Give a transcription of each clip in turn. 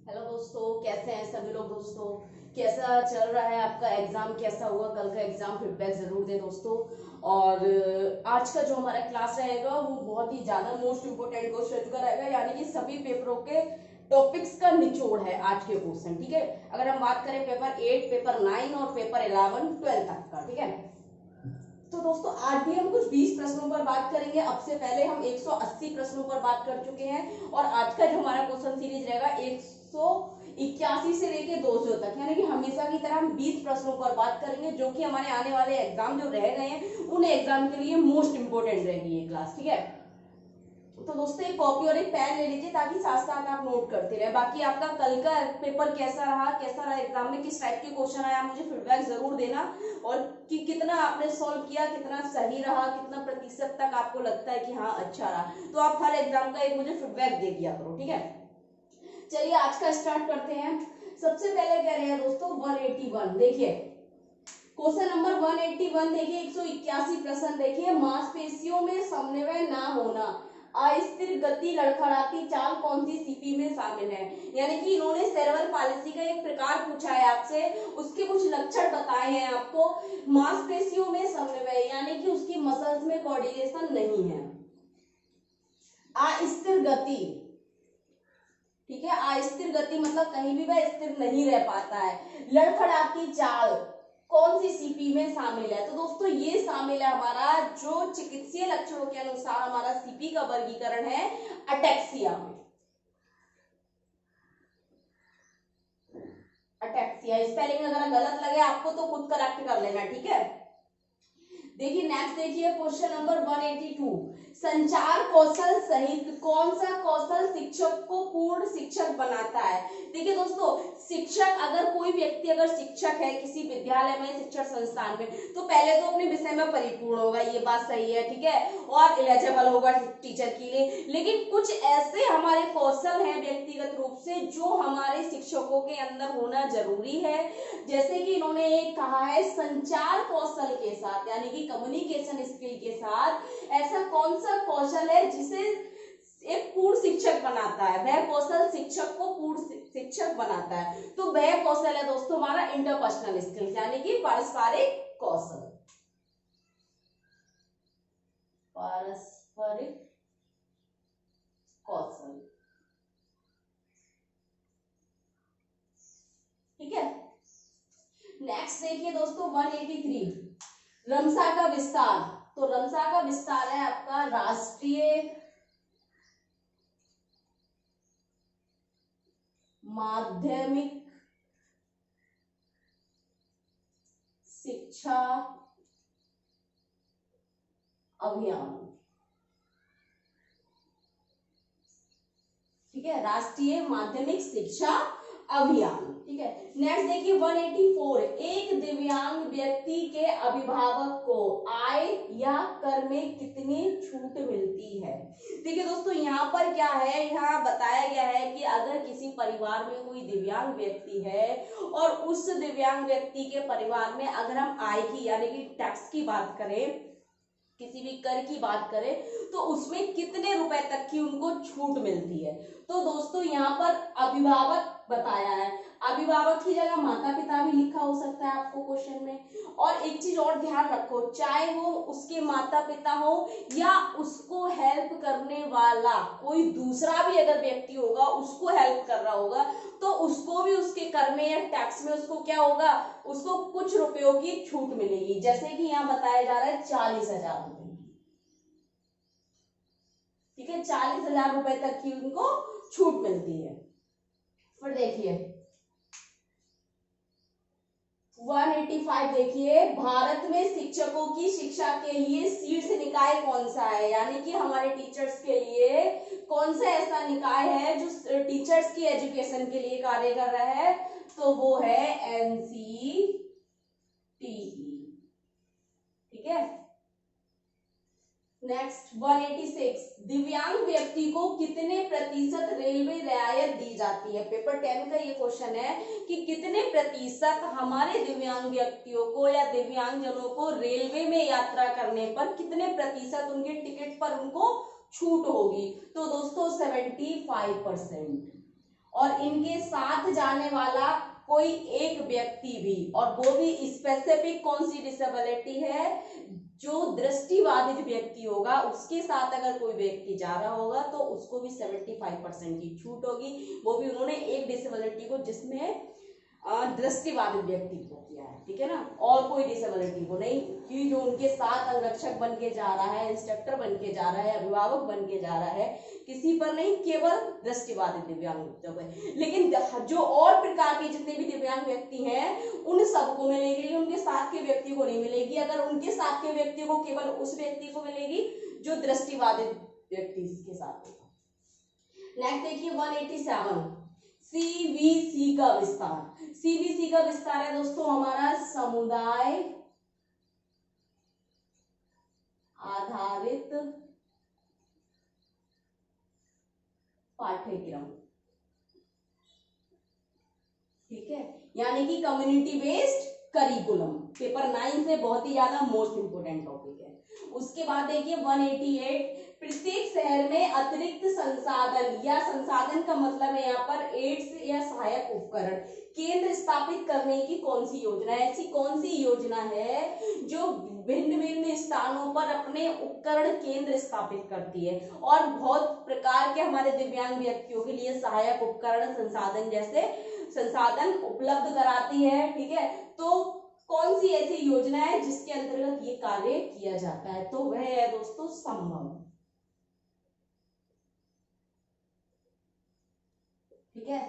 Hello दोस्तों, कैसे हैं सभी लोग। दोस्तों, कैसा चल रहा है आपका एग्जाम, कैसा हुआ कल का एग्जाम, फीडबैक जरूर दें दोस्तों। और आज का जो हमारा क्लास रहेगा वो बहुत ही ज्यादा मोस्ट इंपोर्टेंट क्वेश्चन का रहेगा, यानी कि सभी पेपरों के टॉपिक्स का निचोड़ है आज के क्वेश्चन। ठीक है, अगर हम बात करें पेपर 8, पेपर 9 और पेपर 11, 12 तक का। ठीक है, तो दोस्तों आज भी हम कुछ 20 प्रश्नों पर बात करेंगे। अब से पहले हम 180 प्रश्नों पर बात कर चुके हैं और आज का जो हमारा क्वेश्चन सीरीज रहेगा 181 से लेके 200 तक, यानी कि हमेशा की तरह हम 20 प्रश्नों पर बात करेंगे, जो कि हमारे आने वाले एग्जाम जो रह गए हैं उन एग्जाम के लिए मोस्ट इंपोर्टेंट रहेगी ये क्लास। ठीक है, तो दोस्तों एक कॉपी और एक पेन ले लीजिए ताकि साथ साथ आप नोट करते रहे। बाकी आपका कल का पेपर कैसा रहा एग्जाम में, किस टाइप के क्वेश्चन आया, मुझे फीडबैक जरूर देना। और कि कितना आपने सॉल्व किया, कितना सही रहा, कितना प्रतिशत तक आपको लगता है कि हाँ अच्छा रहा, तो आप हर एग्जाम का एक मुझे फीडबैक दे दिया करो। ठीक है, चलिए आज का स्टार्ट करते हैं। सबसे पहले कह रहे हैं दोस्तों 181। देखिए क्वेश्चन नंबर 181, देखिए 181 प्रश्न। देखिए मांसपेशियों में समन्वय ना होना, अस्थिर गति, लड़खड़ाती चाल कौन सी सीपी में शामिल है। यानी कि इन्होंने सेरेब्रल पालिसी का एक प्रकार पूछा है आपसे, उसके कुछ लक्षण बताए हैं आपको। मांसपेशियों में समन्वय यानी कि उसकी मसल्स में कोऑर्डिनेशन नहीं है। अस्थिर गति, ठीक है, अस्थिर गति मतलब कहीं भी वह स्थिर नहीं रह पाता है। लड़खड़ाती चाल कौन सी सीपी में शामिल है, तो दोस्तों ये शामिल है हमारा जो चिकित्सीय लक्षणों के अनुसार हमारा सीपी का वर्गीकरण है अटैक्सिया में। अटैक्सिया स्पेलिंग अगर गलत लगे आपको तो खुद करेक्ट कर लेना। ठीक है, देखिए नेक्स्ट देखिए क्वेश्चन नंबर 182, संचार कौशल सहित कौन सा कौशल शिक्षक को पूर्ण शिक्षक बनाता है। देखिए दोस्तों, शिक्षक अगर कोई व्यक्ति अगर शिक्षक है किसी विद्यालय में, शिक्षण संस्थान में, तो पहले तो अपने विषय में परिपूर्ण होगा, ये बात सही है। ठीक है, और एलिजिबल होगा टीचर के लिए। लेकिन कुछ ऐसे हमारे कौशल हैं व्यक्तिगत रूप से जो हमारे शिक्षकों के अंदर होना जरूरी है। जैसे कि इन्होंने एक कहा है संचार कौशल के साथ, यानी कि कम्युनिकेशन स्किल के साथ ऐसा कौन सा कौशल है जिसे एक पूर्ण शिक्षक बनाता है, वह कौशल शिक्षक को पूर्ण शिक्षक बनाता है। तो वह कौशल है दोस्तों हमारा इंटरपर्सनल स्किल्स, यानी कि पारस्परिक कौशल। पारस्परिक कौशल, ठीक है। नेक्स्ट देखिए दोस्तों 183, रमसा का विस्तार। तो रमसा का विस्तार है आपका राष्ट्रीय माध्यमिक शिक्षा अभियान। ठीक है, राष्ट्रीय माध्यमिक शिक्षा अभियान। ठीक है, नेक्स्ट देखिए 184, एक दिव्यांग व्यक्ति के अभिभावक को आय या कर में कितनी छूट मिलती है। देखिए दोस्तों यहाँ पर क्या है, यहाँ बताया गया है कि अगर किसी परिवार में कोई दिव्यांग व्यक्ति है और उस दिव्यांग व्यक्ति के परिवार में अगर हम आय की यानी कि टैक्स की बात करें, किसी भी कर की बात करें, तो उसमें कितने रुपए तक की उनको छूट मिलती है। तो दोस्तों यहाँ पर अभिभावक बताया है, अभिभावक की जगह माता पिता भी लिखा हो सकता है आपको क्वेश्चन में। और एक चीज और ध्यान रखो, चाहे वो उसके माता पिता हो या उसको हेल्प करने वाला कोई दूसरा भी अगर व्यक्ति होगा, उसको हेल्प कर रहा होगा, तो उसको भी उसके कर में या टैक्स में उसको क्या होगा, उसको कुछ रुपयों की छूट मिलेगी। जैसे कि यहाँ बताया जा रहा है 40,000 रुपए। ठीक है, 40,000 रुपए तक की उनको छूट मिलती है। फिर देखिए 185, देखिए भारत में शिक्षकों की शिक्षा के लिए शीर्ष निकाय कौन सा है, यानी कि हमारे टीचर्स के लिए कौन सा ऐसा निकाय है जो टीचर्स की एजुकेशन के लिए कार्य कर रहा है, तो वो है NCTE। ठीक है, नेक्स्ट 186, दिव्यांग व्यक्ति को कितने प्रतिशत रेलवे रियायत दी जाती है। पेपर 10 का ये क्वेश्चन है कि कितने प्रतिशत हमारे दिव्यांग व्यक्तियों को या दिव्यांग जनों को रेलवे में यात्रा करने पर कितने प्रतिशत उनके टिकट पर उनको छूट होगी। तो दोस्तों 75%। और इनके साथ जाने वाला कोई एक व्यक्ति भी, और वो भी स्पेसिफिक कौन सी डिसेबिलिटी है, जो दृष्टिबाधित व्यक्ति होगा उसके साथ अगर कोई व्यक्ति जा रहा होगा तो उसको भी 75% की छूट होगी। वो भी उन्होंने एक डिसेबिलिटी को जिसमें दृष्टिबाधित व्यक्ति को किया है, ठीक है ना, और कोई डिसेबिलिटी को नहीं, कि जो उनके साथ अंगरक्षक बन के जा रहा है, इंस्ट्रक्टर बन के जा रहा है, अभिभावक बन के जा रहा है, किसी पर नहीं, केवल दृष्टिबाधित दिव्यांग व्यक्तियों पर। लेकिन जो और प्रकार के जितने भी दिव्यांग व्यक्ति हैं उन सबको मिलेगी, उनके साथ के व्यक्ति को नहीं मिलेगी। अगर उनके साथ के व्यक्ति को केवल उस व्यक्ति को मिलेगी जो दृष्टिबाधित व्यक्ति के साथ होगा। नेक्स्ट देखिए 187 सीबीसी का विस्तार। सीबीसी का विस्तार है दोस्तों हमारा समुदाय आधारित पाठ्यक्रम, ठीक है, यानी कि कम्युनिटी बेस्ड करिकुलम। पेपर 9 से बहुत ही ज्यादा मोस्ट इंपोर्टेंट टॉपिक है। उसके बाद देखिए 188 प्रत्येक शहर में अतिरिक्त संसाधन, या संसाधन का मतलब है यहाँ पर एड्स या सहायक उपकरण केंद्र स्थापित करने की कौन सी योजना है? ऐसी कौन सी योजना है जो भिन्न भिन्न स्थानों पर अपने उपकरण केंद्र स्थापित करती है और बहुत प्रकार के हमारे दिव्यांग व्यक्तियों के लिए सहायक उपकरण संसाधन जैसे संसाधन उपलब्ध कराती है, ठीक है। तो कौन सी ऐसी योजना है जिसके अंतर्गत ये कार्य किया जाता है? तो वह है दोस्तों संभव, ठीक है,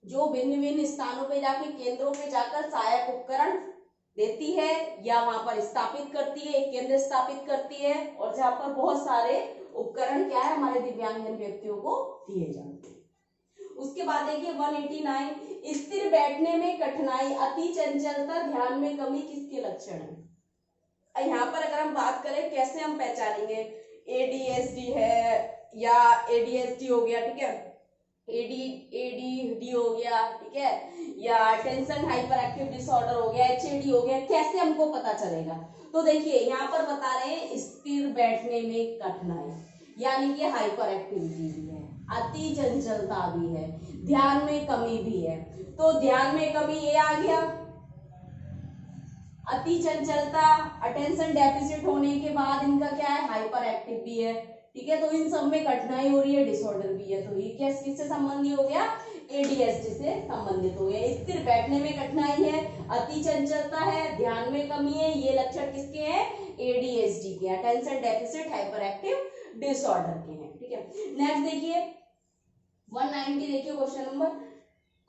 जो भिन्न भिन्न स्थानों पे जाके केंद्रों पे जाकर सहायक उपकरण देती है या वहां पर स्थापित करती है, एक केंद्र स्थापित करती है और जहां पर बहुत सारे उपकरण क्या है हमारे दिव्यांगजन व्यक्तियों को दिए जाते हैं। उसके बाद देखिए 189 स्थिर बैठने में कठिनाई, अति चंचलता, ध्यान में कमी किसके लक्षण है? यहाँ पर अगर हम बात करें कैसे हम पहचानेंगे, एडीएसडी है या एडीएसडी हो गया, ठीक है, एडीडी हो गया, ठीक है, या टेंशन हाइपर एक्टिव डिसऑर्डर हो गया, एचएडी हो गया, कैसे हमको पता चलेगा? तो देखिए यहाँ पर बता रहे हैं स्थिर बैठने में कठिनाई, यानी कि हाइपर एक्टिविटी भी है, अति चंचलता भी है, ध्यान में कमी भी है। तो ध्यान में कमी ये आ गया, अति चंचलता, अटेंशन डेफिसिट होने के बाद इनका क्या है, हाइपर एक्टिव भी है, ठीक है। तो इन सब में कठिनाई हो रही है, डिसऑर्डर भी है, तो ये क्या किससे संबंधित हो गया? एडीएसडी से संबंधित हो गया। स्थिर बैठने में कठिनाई है, अति चंचलता है, ध्यान में कमी है, ये लक्षण किसके हैं? एडीएसडी के, attention deficit hyper active disorder के हैं, ठीक है। नेक्स्ट देखिए 190 देखिए क्वेश्चन नंबर,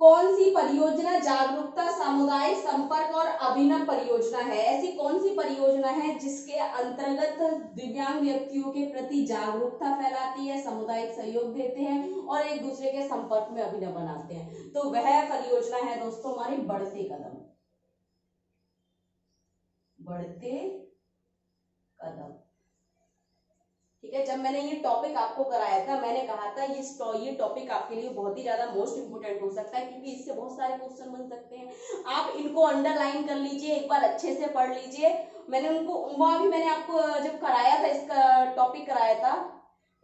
कौन सी परियोजना जागरूकता, सामुदायिक संपर्क और अभिनव परियोजना है? ऐसी कौन सी परियोजना है जिसके अंतर्गत दिव्यांग व्यक्तियों के प्रति जागरूकता फैलाती है, सामुदायिक सहयोग देते हैं और एक दूसरे के संपर्क में अभिनव बनाते हैं? तो वह परियोजना है दोस्तों हमारी बढ़ते कदम, बढ़ते कदम, ठीक है। जब मैंने ये टॉपिक आपको कराया था मैंने कहा था ये टॉपिक आपके लिए बहुत ही ज्यादा मोस्ट इंपोर्टेंट हो सकता है क्योंकि इससे बहुत सारे क्वेश्चन बन सकते हैं। आप इनको अंडरलाइन कर लीजिए, एक बार अच्छे से पढ़ लीजिए। मैंने उनको वहां भी मैंने आपको जब कराया था, इसका टॉपिक कराया था,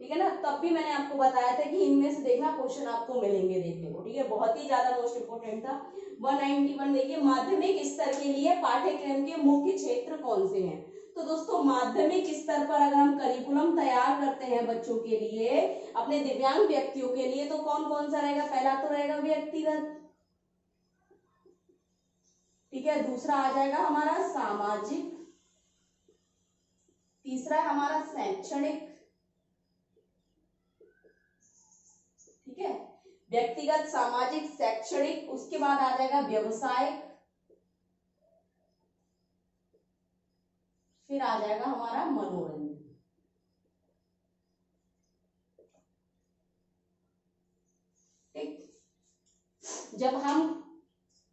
ठीक है ना, तब भी मैंने आपको बताया था कि इनमें से देखना क्वेश्चन आपको मिलेंगे देखने को, ठीक है, बहुत ही ज्यादा मोस्ट इंपोर्टेंट था। 191 देखिए, माध्यमिक स्तर के लिए पाठ्यक्रम के मुख्य क्षेत्र कौन से हैं? तो दोस्तों माध्यमिक स्तर पर अगर हम करिकुलम तैयार करते हैं बच्चों के लिए, अपने दिव्यांग व्यक्तियों के लिए, तो कौन कौन सा रहेगा? पहला तो रहेगा व्यक्तिगत, ठीक है, दूसरा आ जाएगा हमारा सामाजिक, तीसरा है हमारा शैक्षणिक, ठीक है, व्यक्तिगत, सामाजिक, शैक्षणिक, उसके बाद आ जाएगा व्यवसायिक, फिर आ जाएगा हमारा मनोरंजन। ठीक, जब हम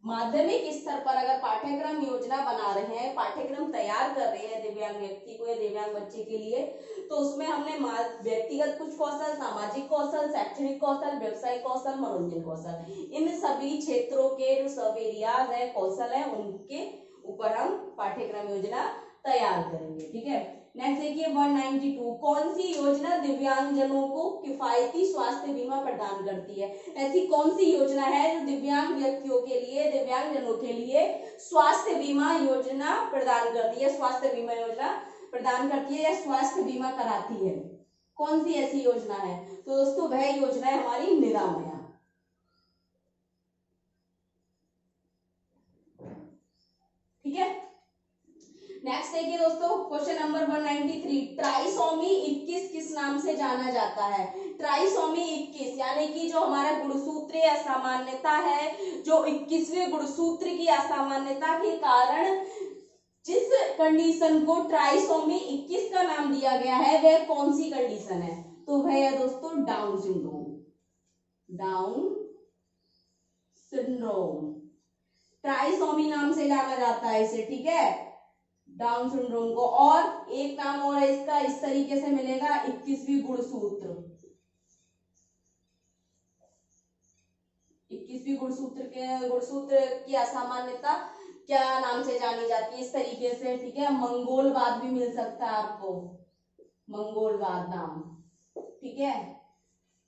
माध्यमिक स्तर पर अगर पाठ्यक्रम योजना बना रहे हैं, पाठ्यक्रम तैयार कर रहे हैं दिव्यांग व्यक्ति को या दिव्यांग बच्चे के लिए, तो उसमें हमने व्यक्तिगत कुछ कौशल, सामाजिक कौशल, शैक्षणिक कौशल, व्यवसायिक कौशल, मनोरंजन कौशल, इन सभी क्षेत्रों के जो सब एरियाज है, कौशल है, उनके ऊपर हम पाठ्यक्रम योजना तैयार करेंगे, ठीक है। नेक्स्ट देखिए 192, कौन सी योजना दिव्यांगजनों को किफायती स्वास्थ्य बीमा प्रदान करती है? ऐसी कौन सी योजना है जो दिव्यांग व्यक्तियों के लिए, दिव्यांगजनों के लिए स्वास्थ्य बीमा योजना प्रदान करती है, स्वास्थ्य बीमा योजना प्रदान करती है या स्वास्थ्य बीमा कराती है? कौन सी ऐसी योजना है? तो दोस्तों वह योजना है हमारी निरामया। ठीक है, नेक्स्ट देखिए दोस्तों क्वेश्चन नंबर 193, ट्राइसोमी 21 किस नाम से जाना जाता है? ट्राइसोमी 21 यानी कि जो हमारा गुणसूत्रीय असामान्यता है, जो 21वें गुणसूत्र की असामान्यता के कारण जिस कंडीशन को ट्राइसोमी 21 का नाम दिया गया है वह कौन सी कंडीशन है? तो वह है दोस्तों down syndrome. Down syndrome trisomy नाम से जाना जाता है इसे। ठीक है, डाउन सिंड्रोम को। और एक नाम और है इसका, इस तरीके से मिलेगा 21वीं गुणसूत्र। 21वीं गुणसूत्र की असामान्यता क्या नाम से जानी जाती है? इस तरीके से। ठीक है, मंगोलवाद भी मिल सकता है आपको, मंगोलवाद नाम। ठीक है,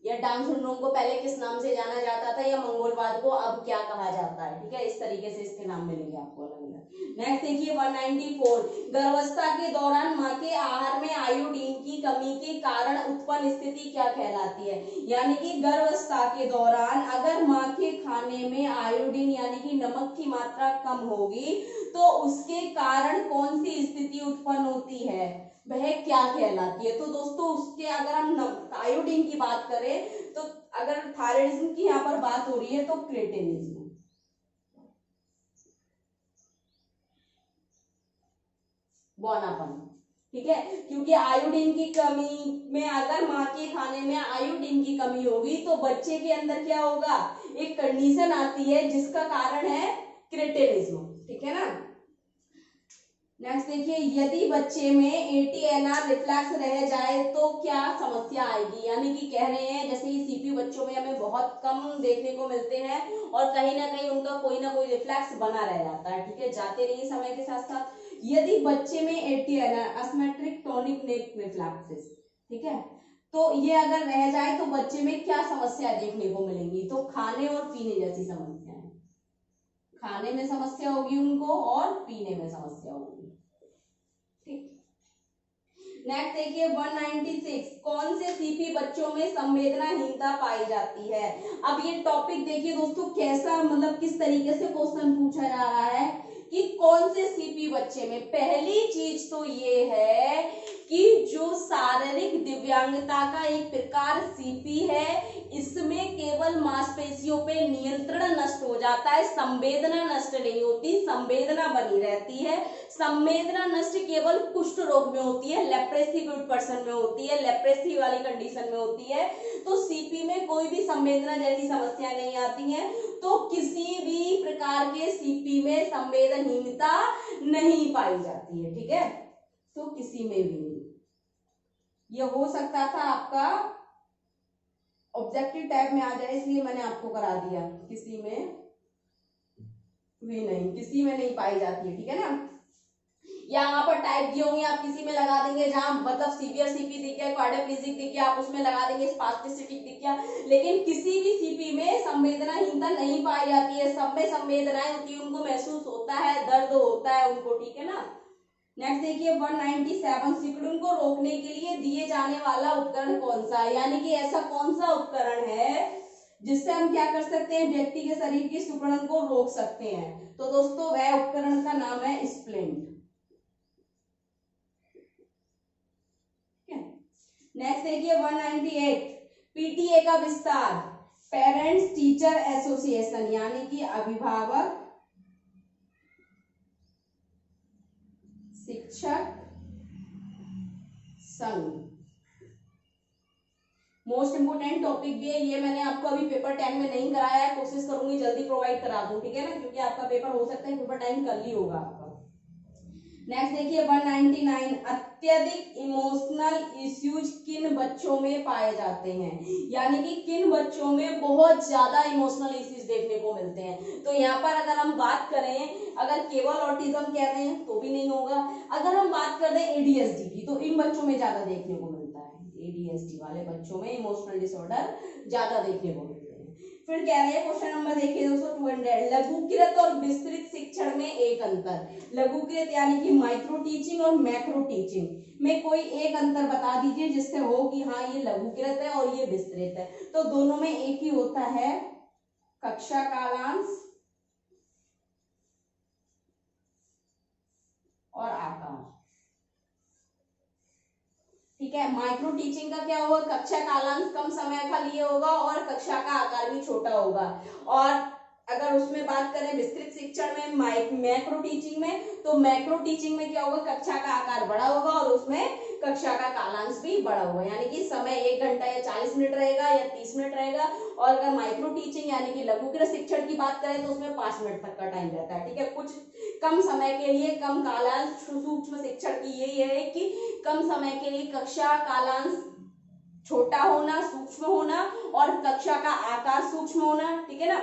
या डाउन सिंड्रोम को पहले किस नाम से जाना जाता था या मंगोलवाद को अब क्या कहा जाता है? ठीक है, इस तरीके से इसके नाम मिलेंगे आपको अलग अलग। नेक्स्ट देखिए 194, गर्भावस्था के दौरान मां के आहार में आयोडीन की कमी के कारण उत्पन्न स्थिति क्या कहलाती है? यानी कि गर्भावस्था के दौरान अगर मां के खाने में आयोडीन यानी कि नमक की मात्रा कम होगी तो उसके कारण कौन सी स्थिति उत्पन्न होती है, वह क्या कहलाती है? तो दोस्तों उसके अगर हम आयोडीन की बात करें तो अगर थायराइडिज्म की यहाँ पर बात हो रही है तो क्रेटिनिज्म। बौनापन। ठीक है, क्योंकि आयोडीन की कमी में अगर मां के खाने में आयोडीन की कमी होगी तो बच्चे के अंदर क्या होगा, एक कंडीशन आती है जिसका कारण है क्रेटिनिज्म। ठीक है ना। नेक्स्ट देखिए, यदि बच्चे में ATNR रिफ्लेक्स रह जाए तो क्या समस्या आएगी? यानी कि कह रहे हैं जैसे ये सीपी बच्चों में हमें बहुत कम देखने को मिलते हैं और कहीं ना कहीं उनका कोई ना कोई रिफ्लेक्स बना रह जाता है। ठीक है, जाते नहीं समय के साथ साथ। यदि बच्चे में ATNR असमेट्रिक टोनिक नेक रिफ्लेक्सेस, ठीक है, तो ये अगर रह जाए तो बच्चे में क्या समस्या देखने को मिलेंगी? तो खाने और पीने जैसी समस्याएं। खाने में समस्या होगी उनको और पीने में समस्या होगी। ठीक, नेक्स्ट देखिए 196, कौन से सीपी बच्चों में संवेदनाहीनता पाई जाती है? अब ये टॉपिक देखिए दोस्तों कैसा, मतलब किस तरीके से क्वेश्चन पूछा जा रहा है कि कौन से सीपी बच्चे में। पहली चीज तो ये है कि जो शारीरिक दिव्यांगता का एक प्रकार सीपी है, इसमें केवल मांसपेशियों पे नियंत्रण नष्ट हो जाता है, संवेदना नष्ट नहीं होती, संवेदना बनी रहती है। संवेदना नष्ट केवल कुष्ठ रोग में होती है, लेप्रेसी पर्सन में होती है, लेप्रेसी वाली कंडीशन में होती है। तो सीपी में कोई भी संवेदना जैसी समस्या नहीं आती है। तो किसी भी प्रकार के सीपी में संवेदनहीनता नहीं पाई जाती है। ठीक है, तो किसी में भी नहीं। ये हो सकता था आपका ऑब्जेक्टिव टाइप में आ जाए, इसलिए मैंने आपको करा दिया। किसी में भी नहीं, किसी में नहीं पाई जाती है। ठीक है ना। यहाँ पर टाइप दिए होंगे, आप किसी में लगा देंगे, जहां मतलब सीवियर सीपी दिख गया, क्वाड्रिप्लीजिक दिख गया, आप उसमें लगा देंगे, स्पास्टिसिटिक दिख गया। लेकिन किसी भी सीपी में संवेदनाहीनता नहीं पाई जाती है, सब में संवेदनाएं होती है, उनको महसूस होता है, दर्द होता है उनको। ठीक है ना। नेक्स्ट देखिए 197, सिकुड़न को रोकने के लिए दिए जाने वाला उपकरण कौन सा है? यानी कि ऐसा कौन सा उपकरण है जिससे हम क्या कर सकते हैं, व्यक्ति के शरीर की सिकुड़न को रोक सकते हैं? तो दोस्तों वह उपकरण का नाम है स्प्लिंट। नेक्स्ट देखिए 198, पीटीए का विस्तार पेरेंट्स टीचर एसोसिएशन यानी कि अभिभावक शिक्षक संघ। मोस्ट इंपोर्टेंट टॉपिक भी है ये, मैंने आपको अभी पेपर 10 में नहीं कराया है, कोशिश करूंगी जल्दी प्रोवाइड करा दूं। ठीक है ना, क्योंकि आपका पेपर हो सकता है पेपर 10 कल ही होगा आपका। नेक्स्ट देखिए 199, अत्यधिक इमोशनल इश्यूज किन बच्चों में पाए जाते हैं, यानी कि किन बच्चों में बहुत ज्यादा इमोशनल इश्यूज देखने को मिलते हैं। तो यहाँ पर अगर हम बात करें, अगर केवल ऑटिज्म कह रहे हैं तो भी नहीं होगा, अगर हम बात कर रहे हैं एडीएसडी की तो इन बच्चों में ज्यादा देखने को मिलता है। एडीएसडी वाले बच्चों में इमोशनल डिसऑर्डर ज्यादा देखने को मिलते हैं। फिर कह रहे हैं क्वेश्चन नंबर देखिए दोस्तों 200, लघुकृत और विस्तृत शिक्षण में एक अंतर। लघुकृत यानी कि माइक्रो टीचिंग और मैक्रो टीचिंग में कोई एक अंतर बता दीजिए जिससे हो कि हाँ ये लघुकृत है और ये विस्तृत है। तो दोनों में एक ही होता है, कक्षा कालांश और आकार। ठीक है, माइक्रो टीचिंग का क्या होगा, कक्षा कालांश कम समय का लिए होगा और कक्षा का आकार भी छोटा होगा। और अगर उसमें बात करें विस्तृत शिक्षण में, मैक्रो टीचिंग में, तो मैक्रो टीचिंग में क्या होगा, कक्षा का आकार बड़ा होगा और उसमें कक्षा का कालांश भी बड़ा होगा, यानी कि समय 1 घंटा या 40 मिनट रहेगा या 30 मिनट रहेगा। और अगर माइक्रो टीचिंग यानी कि लघुकृत शिक्षण की बात करें तो उसमें 5 मिनट तक का टाइम रहता है। ठीक है, कुछ कम समय के लिए कम कालांश, सूक्ष्म शिक्षण की यही है कि कम समय के लिए कक्षा कालांश छोटा होना, सूक्ष्म होना और कक्षा का आकार सूक्ष्म होना। ठीक है ना,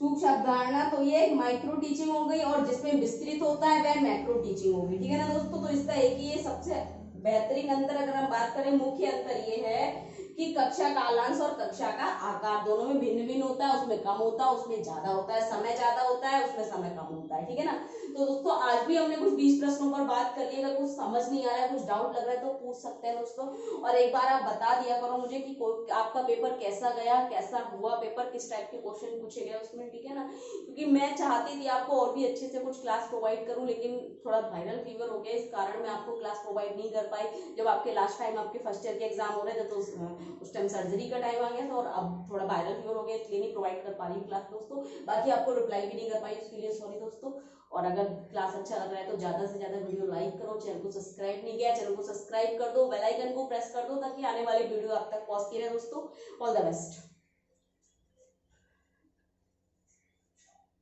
सूक्ष्म अवधारणा तो ये माइक्रो टीचिंग हो गई और जिसमें विस्तृत होता है वह मैक्रो टीचिंग होगी। ठीक है ना दोस्तों, तो इसका एक ही ये सबसे बेहतरीन अंतर अगर हम बात करें, मुख्य अंतर ये है कि कक्षा कालांश और कक्षा का आकार दोनों में भिन्न भिन्न होता है, उसमें कम होता है, उसमें ज्यादा होता है, समय ज्यादा होता है, उसमें समय कम होता है। ठीक है ना, तो दोस्तों आज भी हमने कुछ 20 प्रश्नों पर बात कर ली। अगर कुछ समझ नहीं आ रहा है, कुछ डाउट लग रहा है तो पूछ सकते हैं दोस्तों। और एक बार आप बता दिया करो मुझे कि आपका पेपर कैसा गया, कैसा हुआ पेपर, किस टाइप के क्वेश्चन पूछे गए उसमें। ठीक है ना, क्योंकि मैं चाहती थी आपको और भी अच्छे से कुछ क्लास प्रोवाइड करूं, लेकिन थोड़ा वायरल फीवर हो गया, इस कारण मैं आपको क्लास प्रोवाइड नहीं कर पाई। जब आपके लास्ट टाइम आपके फर्स्ट ईयर के एग्जाम हो रहे थे तो उस टाइम सर्जरी का टाइम आ गया था और अब थोड़ा वायरल फीवर हो गया, इसलिए नहीं प्रोवाइड कर पा रही हूँ क्लास दोस्तों। बाकी आपको रिप्लाई भी नहीं कर पाई, उसके लिए सॉरी दोस्तों। और अगर क्लास अच्छा लग रहा है तो ज्यादा से ज्यादा वीडियो लाइक करो, चैनल को सब्सक्राइब नहीं किया चैनल को सब्सक्राइब कर दो, बेल आइकन को प्रेस कर दो ताकि आने वाली वीडियो आप तक पहुंचती रहे दोस्तों। All the best.